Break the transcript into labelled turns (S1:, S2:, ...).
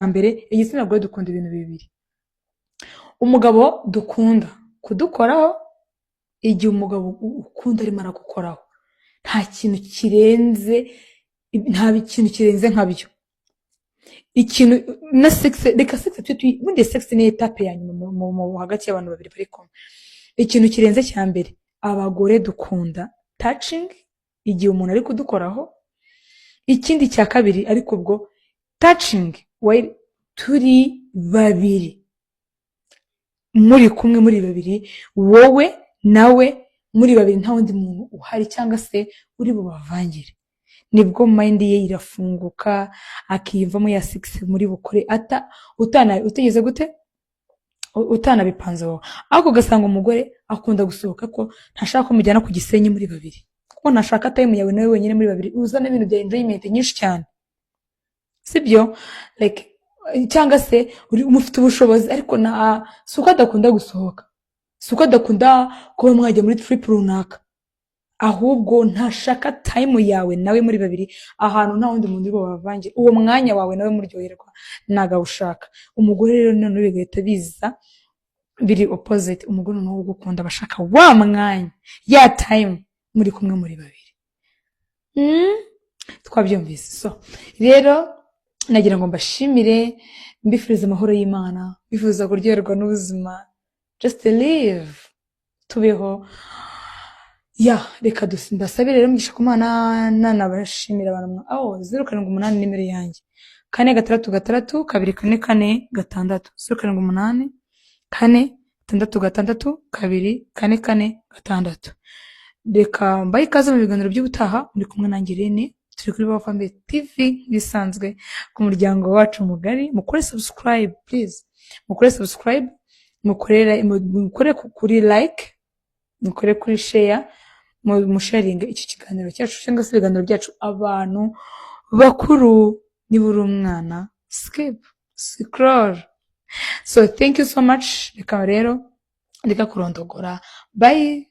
S1: mbere igitsina gore dukunda ibintu bibiri. Umugabo dukunda kudukoraho igihe umugabo ukunda arimo aragukoraho, nta kintu kirenze nkabyo. Ikintu na sex, reka sex ubundi sex ni etape ya nyuma mu hagati y'abantu babiri bari kumwe. Ikintu kirenze cya mbere, abagore dukunda touching igihe umuntu ari kudukoraho. Ikindi cya kabiri, ariko ubwo touching while turi babiri, muri kumwe muri babiri, wowe nawe muri babiri, nta wundi muntu uhari cyangwa se uri bubavangire, nibwo mind ye irafunguka akiyumvamo ya sex muri bukore utegeze gute utanabipanze wowe. Ariko ugasanga umugore akunda gusohoka ko ntashaka ko mujyana ku Gisenyi muri babiri, kuko ntashaka time yawe nawe wenyine muri babiri, uzana ibintu bya enjoyment nyinshi cyane, sibyo? Like cyangwa se mufite ubushobozi ariko suko adakunda gusohoka, suko adakunda kuba mwajya muri trip runaka, ahubwo ntashaka time yawe nawe muri babiri, ahantu nta wundi muntu uri bavangire, uwo mwanya wawe nawe muryoherwa naga ushaka. Umugore rero none bigahita biza biri opposite. Umugore no gukunda bashaka wa mwanya, ya time muri kumwe muri babiri. Twabyumvise. So rero nagira ngo mbashimire, mbifuriza amahoro y'Imana, bifuza kuryoherwa n'ubuzima, just live, tubeho. Reka mbasabire rero mugisha ku Mana, nanabashimira abantu 078 nimero yanjye 466 244 6 078 466 244 6. Reka mbaye ikaze mu biganiro by'ubutaha, muri kumwe nanjye Irene, turi kuri Baba Family TV bisanzwe ku muryango wacu mugari. Mukore subscribe please, mukore subscribe, mukore kuri like, mukore kuri share, mu sharing iki kiganiro cyacu cyangwa se ibiganiro byacu abantu bakuru. Niba uri umwana skip, scroll. So thank you so much. Reka rero kurondogora, bye.